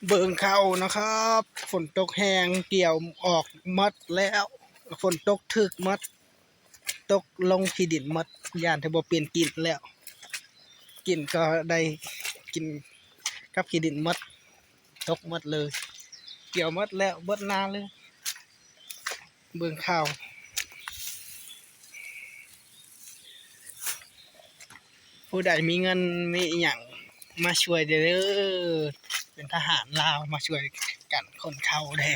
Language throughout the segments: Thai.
เบิ่งเขานะครับฝนตกแห้งเกี่ยวออกหมดแล้วฝนตกถึกหมดตกลงที่ดินหมดย่านที่บ่เปลี่ยนกินแล้วกินก็ได้กินกับที่ดินหมดตกหมดเลยเกี่ยวหมดแล้วเบิดนาเลยเบิ่งข่าวผู้ใดมีเงินมีอหย่างมาช่วยเด้อเป็นทหารลาวมาช่วยกันคนเข้าแท้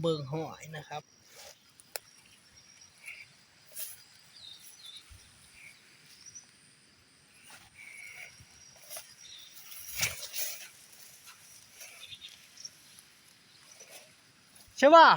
เบิ่งหอยนะครับใช่ป่ะ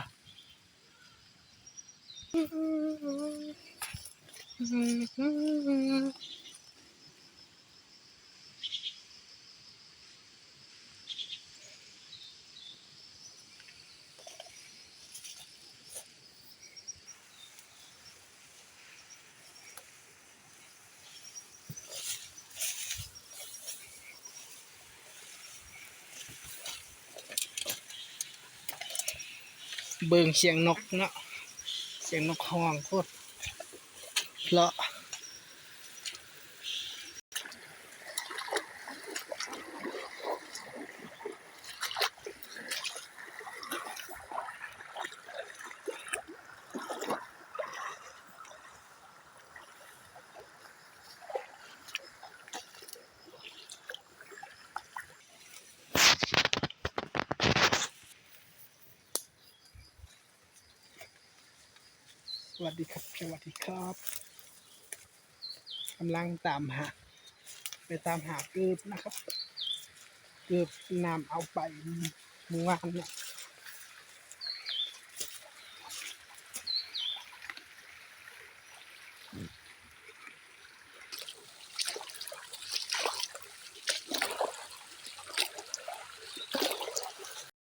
เบิ่งเสียงนกเนาะเสียงนกฮ้องโคตรเพราะสวัสดีครับสวัสดีครับกำลังตามหาไปตามหาเกือบนะครับเกือบน้ำเอาไปเมื่อวานเนี่ย